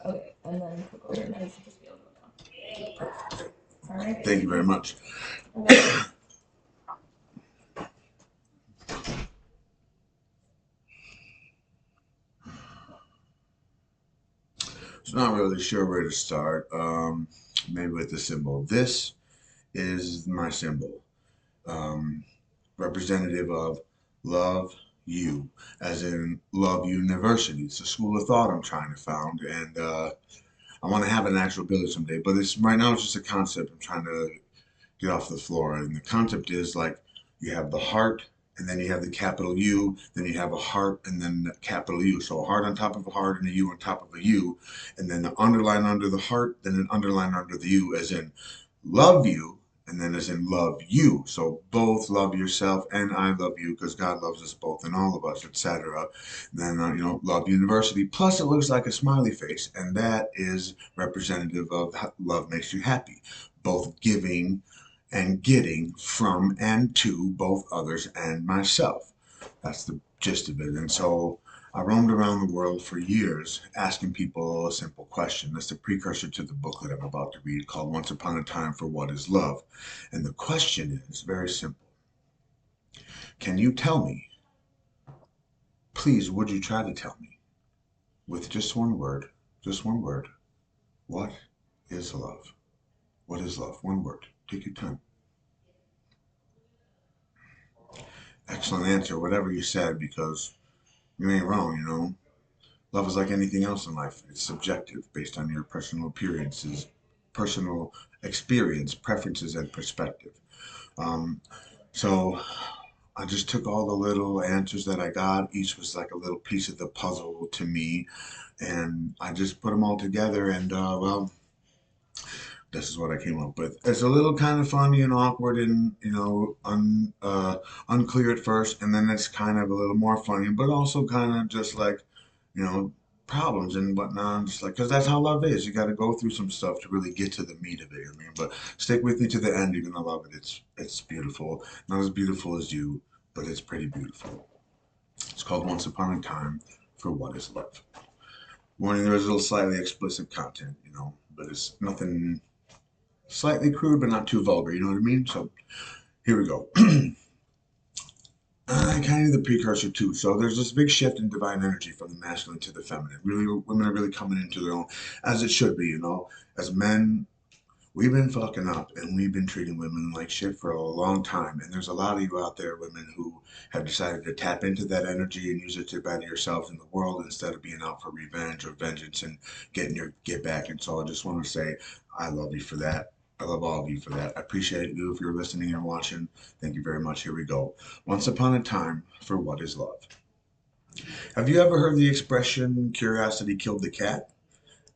Okay, and then click over and I should just be able to go now. All right. Thank you very much. Okay. So not really sure where to start. Maybe with the symbol. This is my symbol, um, representative of love you, as in Love University. It's a school of thought I'm trying to found, and I want to have an actual building someday. But it's right now it's just a concept I'm trying to get off the floor. And the concept is like you have the heart, and then you have the capital U, then you have a heart, and then the capital U. So a heart on top of a heart, and a U on top of a U, and then the underline under the heart, then an underline under the U, as in love you, and then as in love you. So both love yourself and I love you because God loves us both and all of us, etc. Then love university. Plus, it looks like a smiley face, and that is representative of love makes you happy, both giving and getting from and to both others and myself. That's the gist of it. And so I roamed around the world for years asking people a simple question. That's the precursor to the book that I'm about to read called Once Upon a Time for What is Love? And the question is very simple. Can you tell me, please, would you try to tell me with just one word, what is love? What is love? One word. Take your time. Excellent answer, whatever you said, because you ain't wrong. Love is like anything else in life. It's subjective based on your personal experience, preferences, and perspective. Um, so I just took all the little answers that I got. Each was like a little piece of the puzzle to me. And I just put them all together. And, well, this is what I came up with. It's a little kind of funny and awkward and, unclear at first. And then it's kind of a little more funny, but also kind of just like, you know, problems and whatnot. I'm just like, because that's how love is. You got to go through some stuff to really get to the meat of it. I mean, but stick with me to the end. You're gonna love it. It's beautiful. Not as beautiful as you, but it's pretty beautiful. It's called Once Upon a Time for What Is Love. Warning: there is a little slightly explicit content, but it's nothing slightly crude, but not too vulgar. You know what I mean? So here we go. Kind of the precursor too. So there's this big shift in divine energy from the masculine to the feminine. Really, women are really coming into their own, as it should be. As men, we've been fucking up and we've been treating women like shit for a long time. And there's a lot of you out there, women, who have decided to tap into that energy and use it to better yourselves in the world instead of being out for revenge or vengeance and getting your get back. And so I just want to say I love you for that. I love all of you for that. I appreciate you if you're listening and watching. Thank you very much. Here we go. Once upon a time for what is love. Have you ever heard the expression curiosity killed the cat?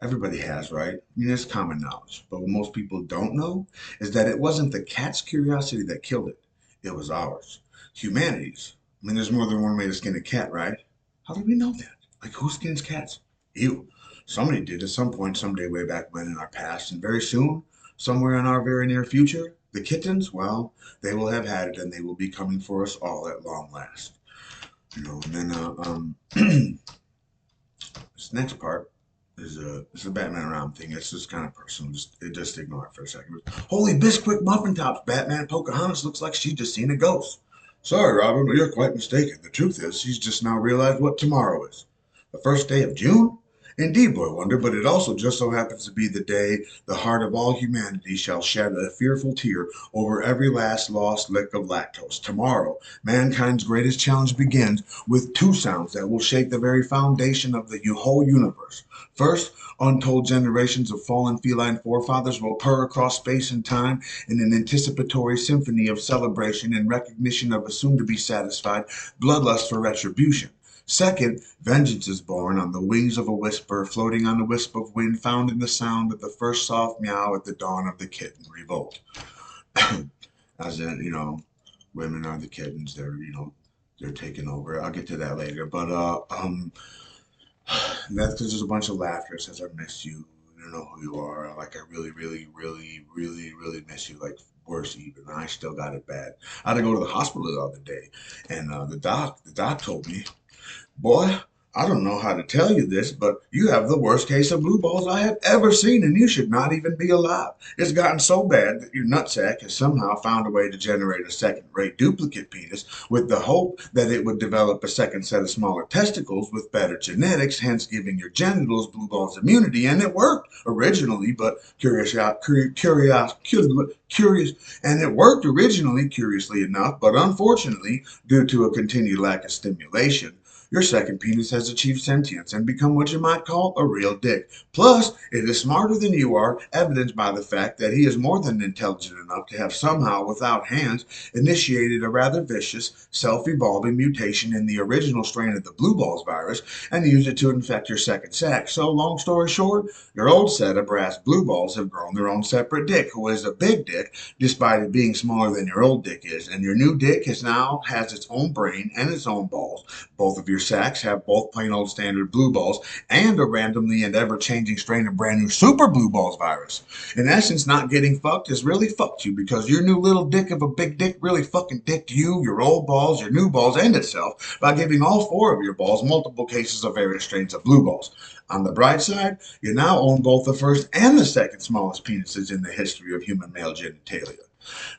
Everybody has, right? I mean, it's common knowledge. But what most people don't know is that it wasn't the cat's curiosity that killed it, it was ours, humanity's. I mean, there's more than one way to skin a cat, right? How do we know that? Like, who skins cats? You. Somebody did at some point, someday, way back when in our past. And very soon, somewhere in our very near future, the kittens, well, they will have had it and they will be coming for us all at long last. And then this next part is a Batman around thing. It's just kind of personal. Just ignore it for a second. Holy Bisquick muffin tops! Batman Pocahontas looks like she just seen a ghost. Sorry, Robin, but you're quite mistaken. The truth is, she's just now realized what tomorrow is. The first day of June? Indeed, Boy Wonder, but it also just so happens to be the day the heart of all humanity shall shed a fearful tear over every last lost lick of lactose. Tomorrow, mankind's greatest challenge begins with two sounds that will shake the very foundation of the whole universe. First, untold generations of fallen feline forefathers will purr across space and time in an anticipatory symphony of celebration in recognition of a soon to be satisfied bloodlust for retribution. Second, vengeance is born on the wings of a whisper, floating on a wisp of wind found in the sound of the first soft meow at the dawn of the kitten revolt. As in, women are the kittens. They're taking over. I'll get to that later. But that's because there's a bunch of laughter. It says I miss you. You don't know who you are. Like I really, really, really, really, really miss you. Like worse even. I still got it bad. I had to go to the hospital the other day, and the doc told me, boy, I don't know how to tell you this, but you have the worst case of blue balls I have ever seen, and you should not even be alive. It's gotten so bad that your nutsack has somehow found a way to generate a second-rate duplicate penis with the hope that it would develop a second set of smaller testicles with better genetics, hence giving your genitals blue balls immunity. And it worked originally, but and it worked originally, curiously enough, but unfortunately, due to a continued lack of stimulation, your second penis has achieved sentience and become what you might call a real dick. Plus, it is smarter than you are, evidenced by the fact that he is more than intelligent enough to have somehow, without hands, initiated a rather vicious, self-evolving mutation in the original strain of the blue balls virus and used it to infect your second sac. So, long story short, your old set of brass blue balls have grown their own separate dick, who is a big dick, despite it being smaller than your old dick is. And your new dick has its own brain and its own balls. Both of your sacs have both plain old standard blue balls and a randomly and ever-changing strain of brand new super blue balls virus. In essence, not getting fucked has really fucked you because your new little dick of a big dick really fucking dicked you, your old balls, your new balls, and itself by giving all four of your balls multiple cases of various strains of blue balls. On the bright side, you now own both the first and the second smallest penises in the history of human male genitalia.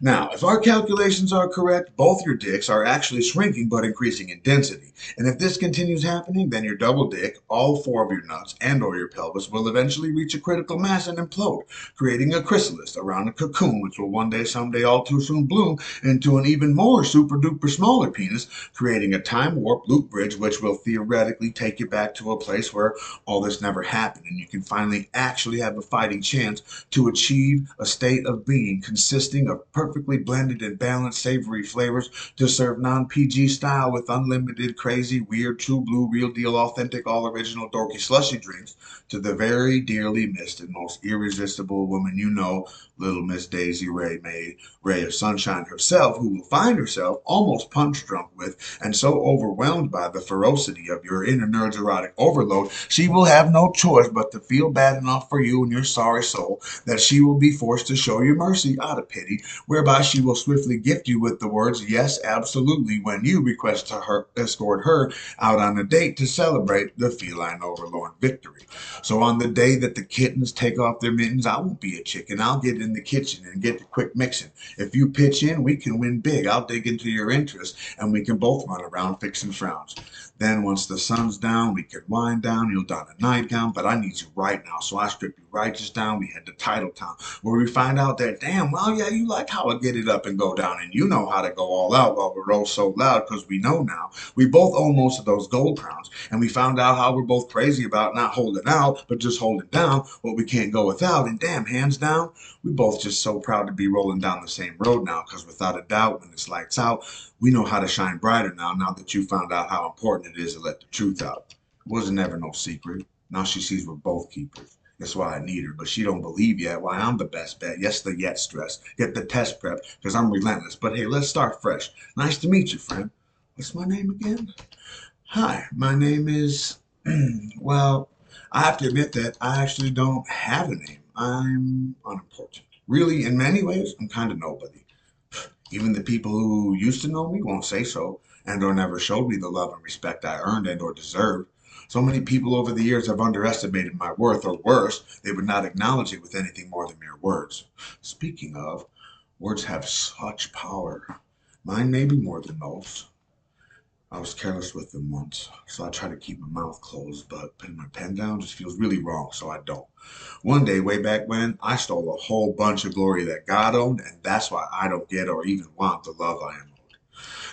Now, if our calculations are correct, both your dicks are actually shrinking but increasing in density. And if this continues happening, then your double dick, all four of your nuts, and or your pelvis will eventually reach a critical mass and implode, creating a chrysalis around a cocoon, which will one day, someday, all too soon bloom into an even more super duper smaller penis, creating a time warp loop bridge, which will theoretically take you back to a place where all this never happened, and you can finally actually have a fighting chance to achieve a state of being consisting of perfectly blended and balanced savory flavors to serve non-PG style with unlimited, crazy, weird, true blue, real deal, authentic, all original dorky slushy drinks to the very dearly missed and most irresistible woman you know, little Miss Daisy Ray of Sunshine herself, who will find herself almost punch drunk with and so overwhelmed by the ferocity of your inner nerd's erotic overload, she will have no choice but to feel bad enough for you and your sorry soul that she will be forced to show you mercy out of pity, whereby she will swiftly gift you with the words, yes, absolutely, when you request to her escort her out on a date to celebrate the feline overlord victory. So on the day that the kittens take off their mittens, I won't be a chicken. I'll get in the kitchen and get the quick mixing. If you pitch in, we can win big. I'll dig into your interest, and we can both run around fixing frowns. Then once the sun's down, we can wind down. You'll don a nightgown, but I need you right now. So I strip you righteous down. We head to Title Town, where we find out that, damn, well, yeah, you like how I get it up and go down, and you know how to go all out while we roll so loud, because we know now. We both own most of those gold crowns, and we found out how we're both crazy about not holding out, but just holding down what we can't go without. And damn, hands down, we both just so proud to be rolling down the same road now, because without a doubt, when it's lights out, we know how to shine brighter now that you found out how important it is to let the truth out. It wasn't never no secret. Now she sees we're both keepers. That's why I need her, but she don't believe yet why I'm the best bet. Yes, the yet stress. Get the test prep, because I'm relentless. But hey, let's start fresh. Nice to meet you, friend. What's my name again? Hi, my name is... well, I have to admit that I actually don't have a name. I'm unimportant. Really, in many ways, I'm kind of nobody. Even the people who used to know me won't say so, and or never showed me the love and respect I earned and or deserved. So many people over the years have underestimated my worth, or worse, they would not acknowledge it with anything more than mere words. Speaking of, words have such power. Mine may be more than most. I was careless with them once, so I try to keep my mouth closed, but putting my pen down just feels really wrong, so I don't. One day, way back when, I stole a whole bunch of glory that God owned, and that's why I don't get or even want the love I am owed.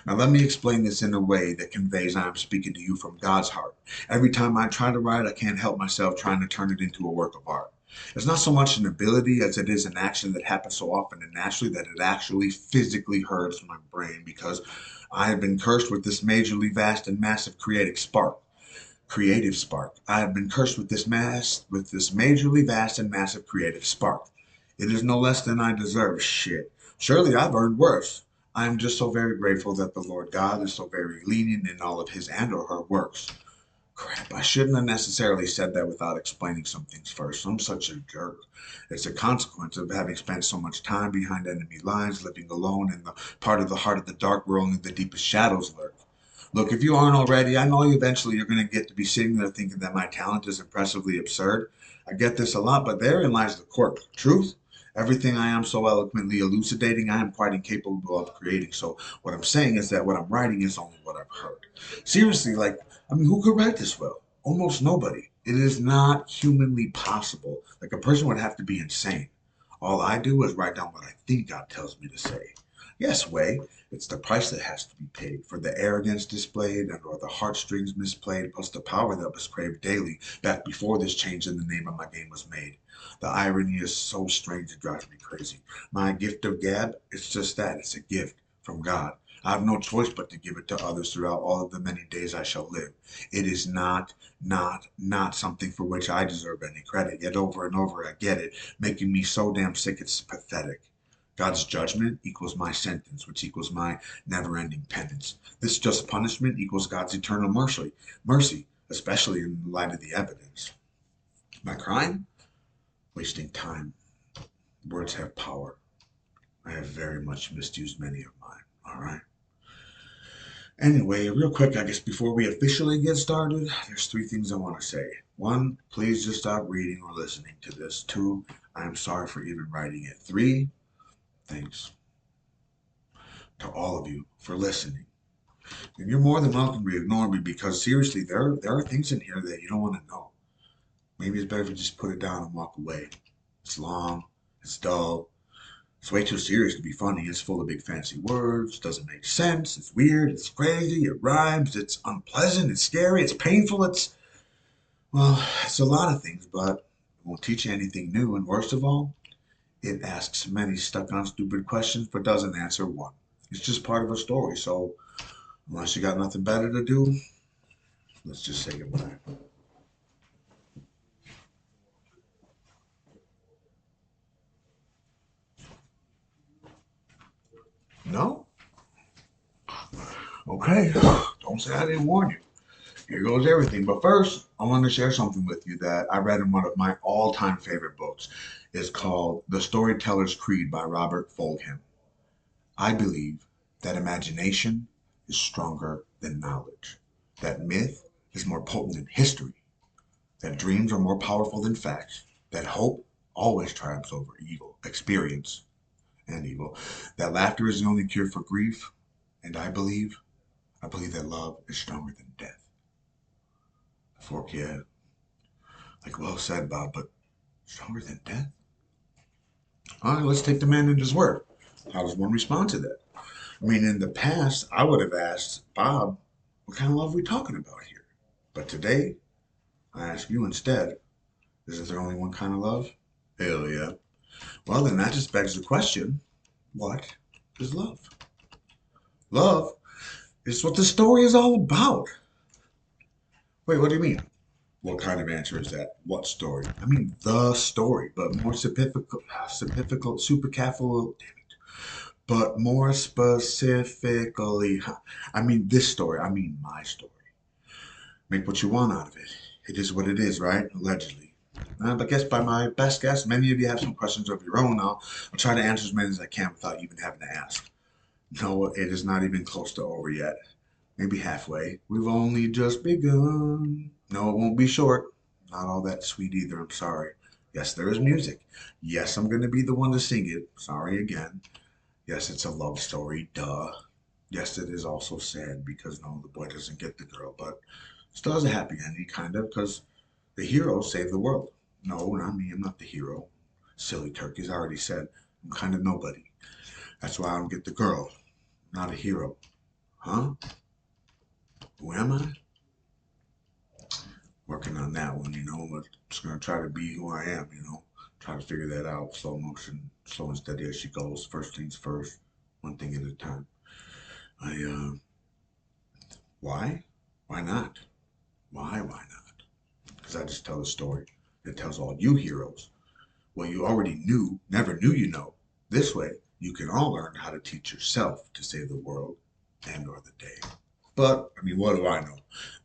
Now, let me explain this in a way that conveys I am speaking to you from God's heart. Every time I try to write, I can't help myself trying to turn it into a work of art. It's not so much an ability as it is an action that happens so often and naturally that it actually physically hurts my brain because I have been cursed with this majorly vast and massive creative spark. I have been cursed with this majorly vast and massive creative spark. It is no less than I deserve. Shit. Surely I've earned worse. I am just so very grateful that the Lord God is so very lenient in all of his and or her works. Crap, I shouldn't have necessarily said that without explaining some things first. I'm such a jerk. It's a consequence of having spent so much time behind enemy lines, living alone in the part of the heart of the dark where only the deepest shadows lurk. Look, if you aren't already, I know eventually you're going to get to be sitting there thinking that my talent is impressively absurd. I get this a lot, but therein lies the quirk. Truth? Everything I am so eloquently elucidating, I am quite incapable of creating. So, what I'm saying is that what I'm writing is only what I've heard. Seriously, like, I mean, who could write this well? Almost nobody. It is not humanly possible. Like, a person would have to be insane. All I do is write down what I think God tells me to say. Yes, Way, it's the price that has to be paid for the arrogance displayed and or the heartstrings misplayed, plus the power that was craved daily back before this change in the name of my game was made. The irony is so strange it drives me crazy. My gift of gab, it's just that. It's a gift from God. I have no choice but to give it to others throughout all of the many days I shall live. It is not something for which I deserve any credit. Yet over and over I get it, making me so damn sick it's pathetic. God's judgment equals my sentence, which equals my never-ending penance. This just punishment equals God's eternal mercy, especially in light of the evidence. My crime? Wasting time. Words have power. I have very much misused many of mine. All right. Anyway, real quick, I guess before we officially get started, there's three things I want to say. One, please just stop reading or listening to this. Two, I am sorry for even writing it. Three, thanks to all of you for listening. And you're more than welcome to ignore me because seriously, there are things in here that you don't want to know. Maybe it's better if you just put it down and walk away. It's long, it's dull, it's way too serious to be funny. It's full of big fancy words, doesn't make sense, it's weird, it's crazy, it rhymes, it's unpleasant, it's scary, it's painful, well, it's a lot of things, but it won't teach you anything new. And worst of all, it asks many stuck on stupid questions but doesn't answer one. It's just part of a story, so unless you got nothing better to do, let's just say goodbye. No? Okay. Don't say I didn't warn you. Here goes everything. But first, I want to share something with you that I read in one of my all time favorite books. It's called The Storyteller's Creed by Robert Fulghum. I believe that imagination is stronger than knowledge, that myth is more potent than history, that dreams are more powerful than facts, that hope always triumphs over evil, experience, and evil, that laughter is the only cure for grief, and I believe that love is stronger than death. Fork, yeah, like well said, Bob, but stronger than death? All right, let's take the man at his word. How does one respond to that? I mean, in the past, I would have asked Bob, what kind of love are we talking about here? But today, I ask you instead, is there only one kind of love? Hell yeah. Well, then that just begs the question, what is love? Love is what the story is all about. Wait, what do you mean? What kind of answer is that? What story? I mean the story, but more supercapital, damn it. But more specifically, I mean this story. I mean my story. Make what you want out of it. It is what it is, right? Allegedly. But I guess by my best guess, many of you have some questions of your own. I'll try to answer as many as I can without even having to ask. No, it is not even close to over yet. Maybe halfway. We've only just begun. No, it won't be short. Not all that sweet either, I'm sorry. Yes, there is music. Yes, I'm going to be the one to sing it. Sorry again. Yes, it's a love story, duh. Yes, it is also sad because no, the boy doesn't get the girl, but still has a happy ending, kind of, because the hero saved the world. No, not me. I'm not the hero. Silly turkeys. I already said I'm kind of nobody. That's why I don't get the girl. I'm not a hero. Huh? Who am I? Working on that one, but just gonna try to be who I am. Try to figure that out. Slow motion, slow and steady as she goes. First things first, one thing at a time. Why? Why not? Why not? Because I just tell a story that tells all you heroes what you already knew, never knew you know. This way, you can all learn how to teach yourself to save the world and or the day. But, I mean, what do I know?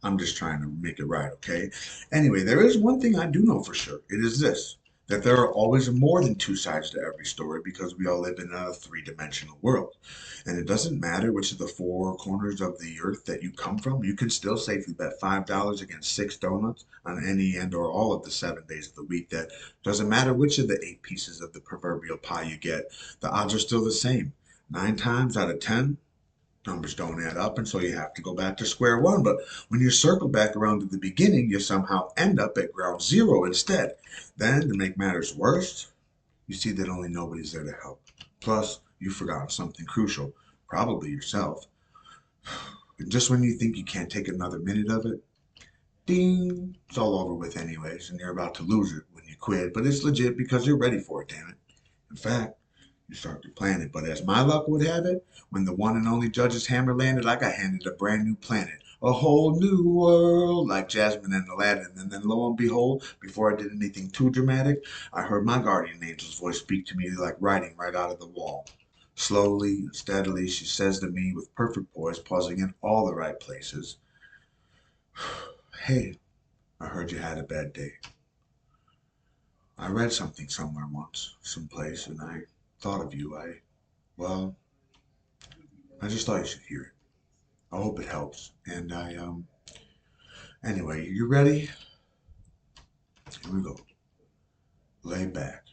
I'm just trying to make it right, okay? Anyway, there is one thing I do know for sure. It is this. that there are always more than two sides to every story because we all live in a three-dimensional world. And it doesn't matter which of the four corners of the earth that you come from, you can still safely bet $5 against six donuts on any and or all of the 7 days of the week. That doesn't matter which of the eight pieces of the proverbial pie you get, the odds are still the same. 9 times out of 10, numbers don't add up, and so you have to go back to square one. But when you circle back around to the beginning, you somehow end up at ground zero instead. Then, to make matters worse, you see that only nobody's there to help. Plus, you've forgotten something crucial, probably yourself. And just when you think you can't take another minute of it, ding, it's all over with anyways, and you're about to lose it when you quit. But it's legit because you're ready for it, damn it. In fact, you start to plan it. But as my luck would have it, when the one and only Judge's hammer landed, I got handed a brand new planet. A whole new world, like Jasmine and Aladdin. And then lo and behold, before I did anything too dramatic, I heard my guardian angel's voice speak to me like writing right out of the wall. Slowly and steadily, she says to me with perfect poise, pausing in all the right places, "Hey, I heard you had a bad day. I read something somewhere once, someplace, and I thought of you. Well, I just thought you should hear it. I hope it helps. And anyway, you ready? Here we go. Lay back.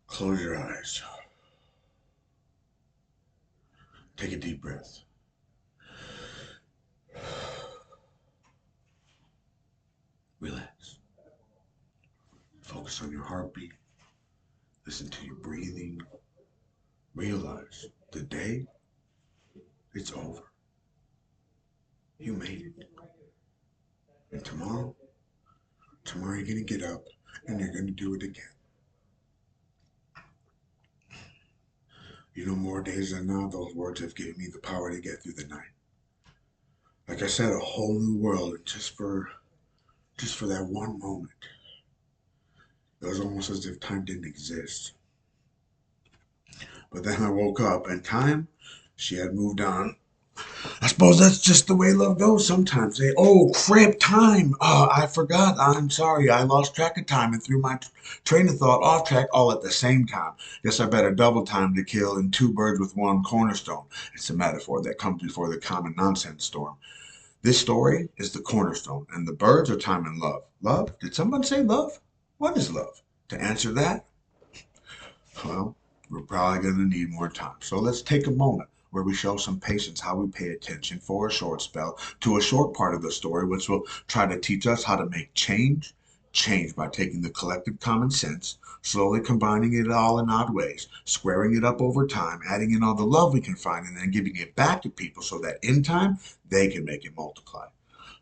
Close your eyes. Take a deep breath. Relax. Focus on your heartbeat. Listen to your breathing. Realize the day, it's over. You made it. And tomorrow you're going to get up and you're going to do it again. You know, more days than not, those words have given me the power to get through the night. Like I said, a whole new world, and just for that one moment. It was almost as if time didn't exist. But then I woke up, and time, she had moved on. I suppose that's just the way love goes sometimes. Oh, crap, time. I forgot. I'm sorry. I lost track of time and threw my train of thought off track all at the same time. Guess I better double time to kill and two birds with one cornerstone. It's a metaphor that comes before the common nonsense storm. This story is the cornerstone, and the birds are time and love. Love? Did someone say love? What is love? To answer that, well, we're probably going to need more time. So let's take a moment where we show some patience how we pay attention for a short spell to a short part of the story, which will try to teach us how to make change by taking the collective common sense, slowly combining it all in odd ways, squaring it up over time, adding in all the love we can find, and then giving it back to people so that in time they can make it multiply.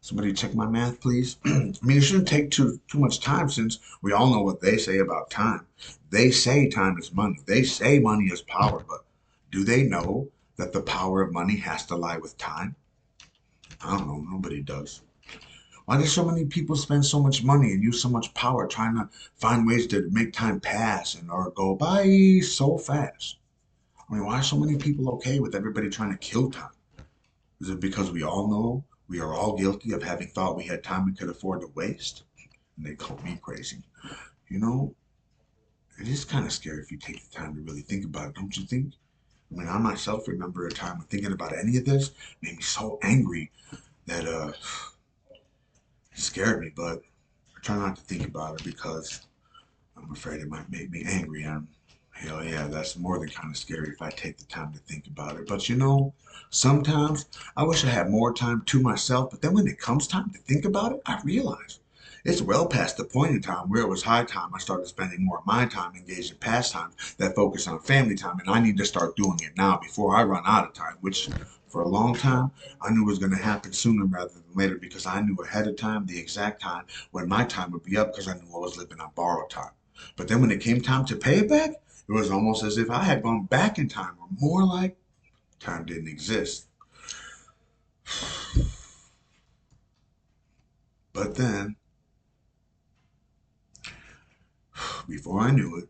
Somebody check my math, please. I mean, it shouldn't take too much time since we all know what they say about time. They say time is money. They say money is power, but do they know that the power of money has to lie with time? I don't know. Nobody does. Why do so many people spend so much money and use so much power trying to find ways to make time pass and or go by so fast? I mean, why are so many people okay with everybody trying to kill time? Is it because we all know we are all guilty of having thought we had time we could afford to waste? And they call me crazy. You know, it is kind of scary if you take the time to really think about it, don't you think? I mean, I myself remember a time when thinking about any of this made me so angry that it scared me, but I try not to think about it because I'm afraid it might make me angry. And hell yeah, that's more than kind of scary if I take the time to think about it. But you know, sometimes I wish I had more time to myself, but then when it comes time to think about it, I realize it's well past the point in time where it was high time I started spending more of my time engaged in pastimes that focus on family time, and I need to start doing it now before I run out of time, which for a long time I knew was going to happen sooner rather than later because I knew ahead of time the exact time when my time would be up because I knew I was living on borrowed time. But then when it came time to pay it back, it was almost as if I had gone back in time, or more like time didn't exist. But then, before I knew it,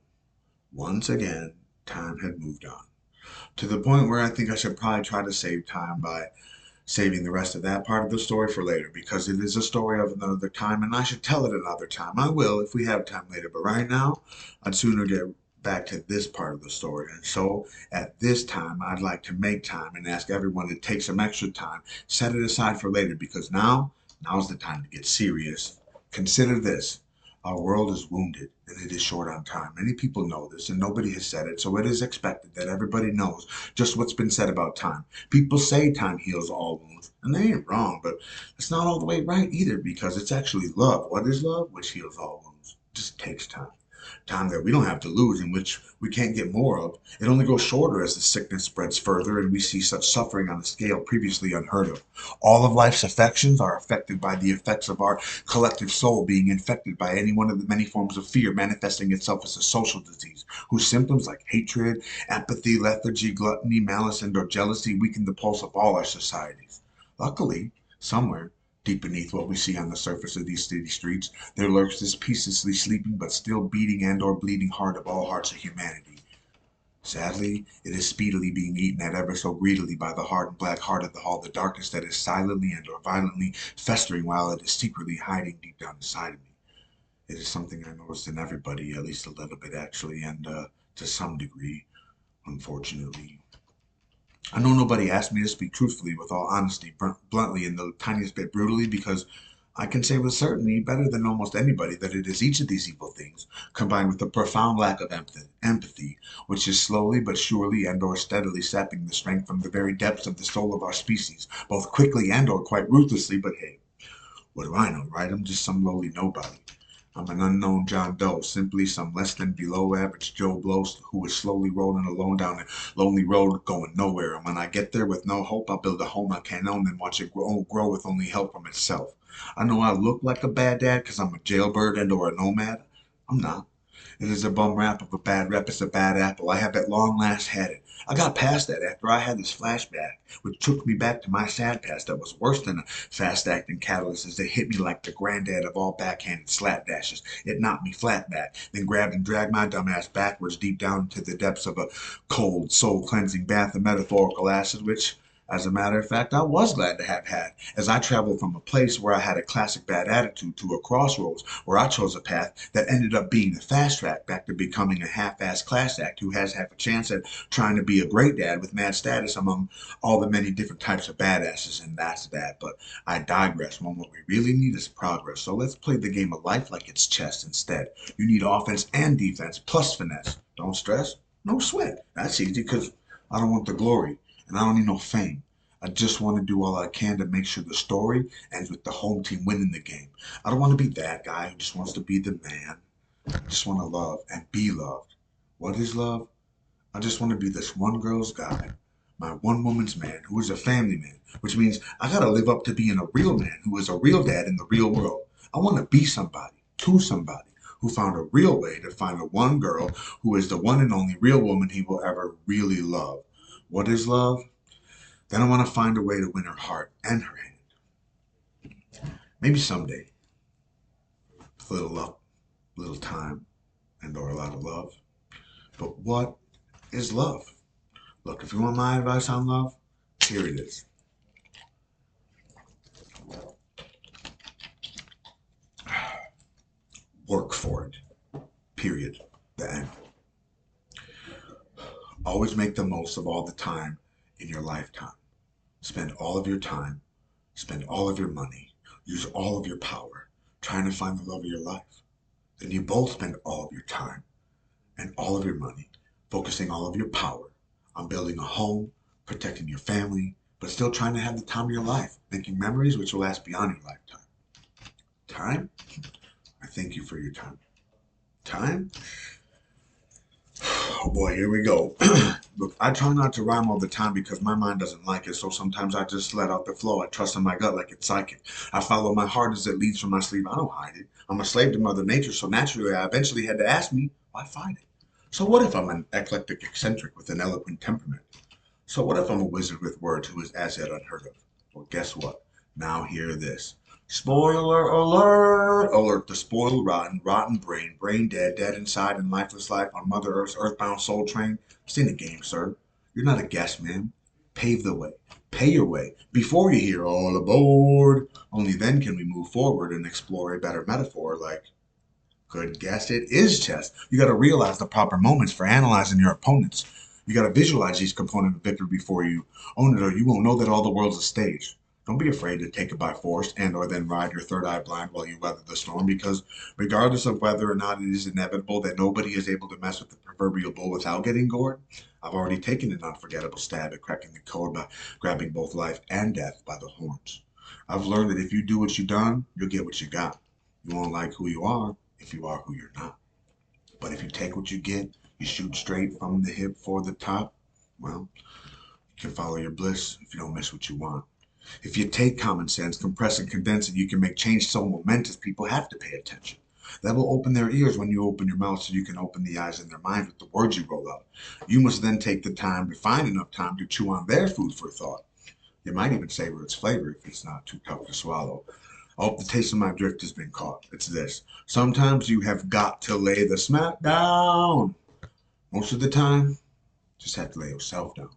once again, time had moved on. To the point where I think I should probably try to save time by saving the rest of that part of the story for later because it is a story of another time and I should tell it another time. I will if we have time later, but right now, I'd sooner get back to this part of the story. And so at this time, I'd like to make time and ask everyone to take some extra time, set it aside for later because now's the time to get serious. Consider this. Our world is wounded and it is short on time. Many people know this and nobody has said it, so it is expected that everybody knows just what's been said about time. People say time heals all wounds, and they ain't wrong, but it's not all the way right either because it's actually love. What is love? Which heals all wounds. It just takes time. Time that we don't have to lose, in which we can't get more of. It only goes shorter as the sickness spreads further and we see such suffering on a scale previously unheard of. All of life's affections are affected by the effects of our collective soul being infected by any one of the many forms of fear manifesting itself as a social disease, whose symptoms like hatred, apathy, lethargy, gluttony, malice, and or jealousy weaken the pulse of all our societies. Luckily, somewhere, deep beneath what we see on the surface of these city streets, there lurks this peacelessly sleeping but still beating and or bleeding heart of all hearts of humanity. Sadly, it is speedily being eaten at ever so greedily by the hard and black heart of the darkness that is silently and or violently festering while it is secretly hiding deep down inside of me. It is something I noticed in everybody, at least a little bit actually, and to some degree, unfortunately. I know nobody asked me to speak truthfully, with all honesty, bluntly, and the tiniest bit brutally, because I can say with certainty, better than almost anybody, that it is each of these evil things, combined with a profound lack of empathy, which is slowly but surely and or steadily sapping the strength from the very depths of the soul of our species, both quickly and or quite ruthlessly, but hey, what do I know, right? I'm just some lowly nobody. I'm an unknown John Doe, simply some less than below average Joe Blow who is slowly rolling alone down a lonely road going nowhere. And when I get there with no hope, I'll build a home I can't own and watch it grow with only help from itself. I know I look like a bad dad because I'm a jailbird and or a nomad. I'm not. It is a bum rap of a bad rep. It's a bad apple. I have at long last had it. I got past that after I had this flashback, which took me back to my sad past that was worse than a fast-acting catalyst as it hit me like the granddad of all backhanded slapdashes. It knocked me flat back, then grabbed and dragged my dumb ass backwards deep down into the depths of a cold, soul-cleansing bath of metaphorical acid, which, as a matter of fact, I was glad to have had, as I traveled from a place where I had a classic bad attitude to a crossroads where I chose a path that ended up being a fast track back to becoming a half-assed class act who has half a chance at trying to be a great dad with mad status among all the many different types of badasses, and that's that. But I digress. When what we really need is progress. So let's play the game of life like it's chess instead. You need offense and defense plus finesse. Don't stress, no sweat. That's easy because I don't want the glory and I don't need no fame. I just want to do all I can to make sure the story ends with the home team winning the game. I don't want to be that guy who just wants to be the man. I just want to love and be loved. What is love? I just want to be this one girl's guy, my one woman's man who is a family man, which means I gotta live up to being a real man who is a real dad in the real world. I want to be somebody, to somebody, who found a real way to find the one girl who is the one and only real woman he will ever really love. What is love? Then I want to find a way to win her heart and her hand. Maybe someday, with a little luck, a little time, and or a lot of love. But what is love? Look, if you want my advice on love, here it is. Work for it. Period. The end. Always make the most of all the time in your lifetime. Spend all of your time, spend all of your money, use all of your power trying to find the love of your life. Then you both spend all of your time and all of your money focusing all of your power on building a home, protecting your family, but still trying to have the time of your life, making memories which will last beyond your lifetime. Time? I thank you for your time. Time? Oh boy, here we go. Look, I try not to rhyme all the time because my mind doesn't like it, so sometimes I just let out the flow. I trust in my gut like it's psychic. I follow my heart as it leads from my sleeve. I don't hide it. I'm a slave to Mother Nature, so naturally I eventually had to ask me, why fight it? So what if I'm an eclectic eccentric with an eloquent temperament? So what if I'm a wizard with words who is as yet unheard of? Well, guess what? Now hear this. Spoiler alert! Alert the spoiled, rotten brain, brain dead, dead inside and lifeless life on Mother Earth's earthbound soul train. It's in the game, sir. You're not a guest, man. Pave the way. Pay your way. Before you hear all aboard, only then can we move forward and explore a better metaphor like, good guess, it is chess. You got to realize the proper moments for analyzing your opponents. You got to visualize each component of victory before you own it, or you won't know that all the world's a stage. Don't be afraid to take it by force and or then ride your third eye blind while you weather the storm, because regardless of whether or not it is inevitable that nobody is able to mess with the proverbial bull without getting gored, I've already taken an unforgettable stab at cracking the code by grabbing both life and death by the horns. I've learned that if you do what you done, you'll get what you got. You won't like who you are if you are who you're not. But if you take what you get, you shoot straight from the hip for the top, well, you can follow your bliss if you don't miss what you want. If you take common sense, compress and condense it, you can make change so momentous people have to pay attention. That will open their ears when you open your mouth so you can open the eyes in their minds with the words you roll out. You must then take the time to find enough time to chew on their food for thought. You might even savor its flavor if it's not too tough to swallow. I hope the taste of my drift has been caught. It's this. Sometimes you have got to lay the smack down. Most of the time, just have to lay yourself down.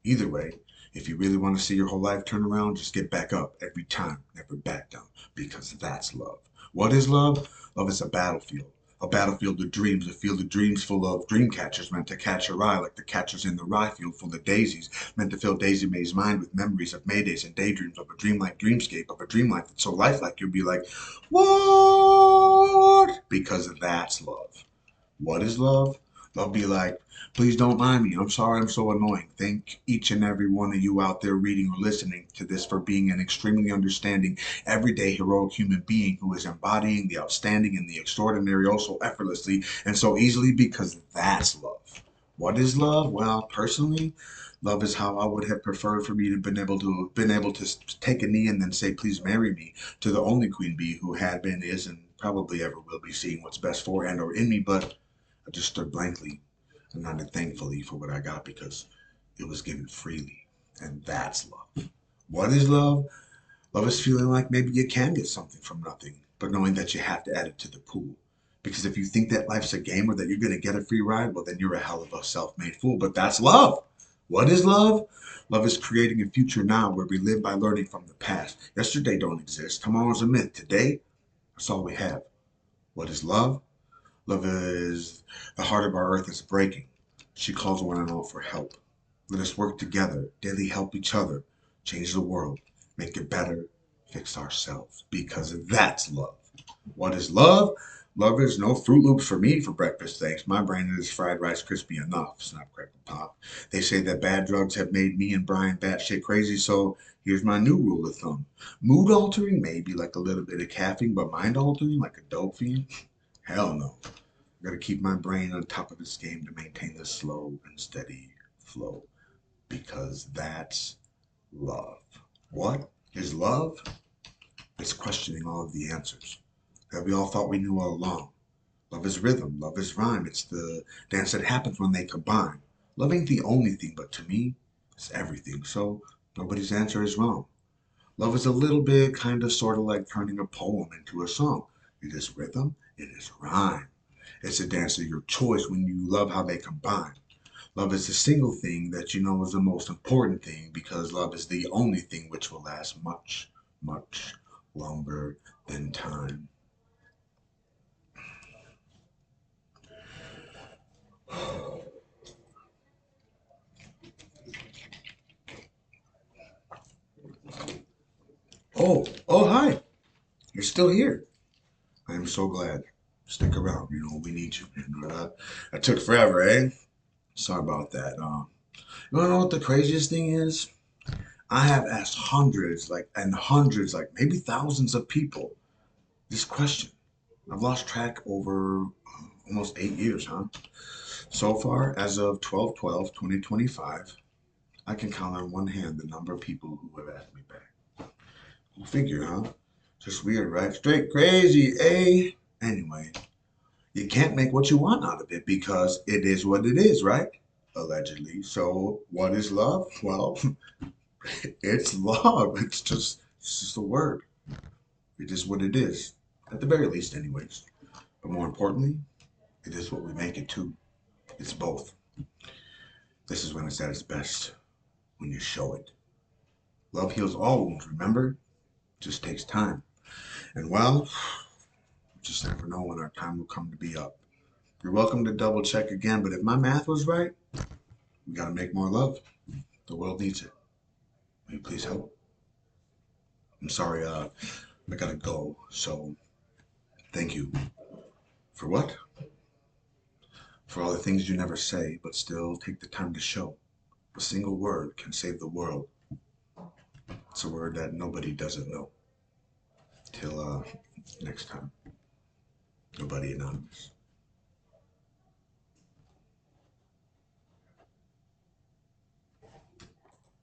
Either way, if you really want to see your whole life turn around, just get back up every time, never back down, because that's love. What is love? Love is a battlefield. A battlefield of dreams, a field of dreams full of dream catchers meant to catch your eye like the catchers in the rye field full of daisies, meant to fill Daisy Mae's mind with memories of Maydays and daydreams of a dreamlike dreamscape, of a dream life that's so lifelike you'll be like, what? Because that's love. What is love? They'll be like, please don't mind me. I'm sorry I'm so annoying. Thank each and every one of you out there reading or listening to this for being an extremely understanding, everyday, heroic human being who is embodying the outstanding and the extraordinary oh so effortlessly and so easily, because that's love. What is love? Well, personally, love is how I would have preferred for me to been able to take a knee and then say, please marry me, to the only queen bee who had been, is, and probably ever will be seeing what's best for and or in me, but I just stood blankly and nodded thankfully for what I got because it was given freely. And that's love. What is love? Love is feeling like maybe you can get something from nothing, but knowing that you have to add it to the pool. Because if you think that life's a game or that you're going to get a free ride, well, then you're a hell of a self made fool. But that's love. What is love? Love is creating a future now where we live by learning from the past. Yesterday don't exist. Tomorrow's a myth. Today, that's all we have. What is love? Love is the heart of our earth is breaking. She calls one and all for help. Let us work together, daily help each other, change the world, make it better, fix ourselves, because that's love. What is love? Love is no Fruit Loops for me for breakfast, thanks. My brain is fried rice crispy enough. Snap, crackle, pop. They say that bad drugs have made me and Brian batshit crazy, so here's my new rule of thumb. Mood altering, maybe like a little bit of caffeine, but mind altering, like a dope fiend? Hell no. I gotta keep my brain on top of this game to maintain this slow and steady flow, because that's love. What is love? It's questioning all of the answers that we all thought we knew all along. Love is rhythm, love is rhyme. It's the dance that happens when they combine. Love ain't the only thing, but to me, it's everything. So nobody's answer is wrong. Love is a little bit kind of sort of like turning a poem into a song. It is rhythm, it is rhyme. It's a dance of your choice when you love how they combine. Love is the single thing that you know is the most important thing, because love is the only thing which will last much, much longer than time. Oh, hi. You're still here. I am so glad. Stick around. You know, we need you. That took forever, eh? Sorry about that. You wanna know what the craziest thing is? I have asked hundreds, like maybe thousands of people this question. I've lost track over almost 8 years, huh? So far, as of 12/12/2025, I can count on one hand the number of people who have asked me back. Go figure, huh? Just weird, right? Straight crazy, eh? Anyway, you can't make what you want out of it because it is what it is, right? Allegedly. So, what is love? Well, it's love. It's just a word. It is what it is. At the very least, anyways. But more importantly, it is what we make it to. It's both. This is when it's at its best. when you show it. Love heals all wounds, remember? Just takes time. And well, just never know when our time will come to be up. You're welcome to double check again, but if my math was right, we gotta make more love. The world needs it. Will you please help? I'm sorry, I gotta go, so thank you. For what? For all the things you never say, but still take the time to show. A single word can save the world. It's a word that nobody doesn't know. Till next time. Nobody Anonymous.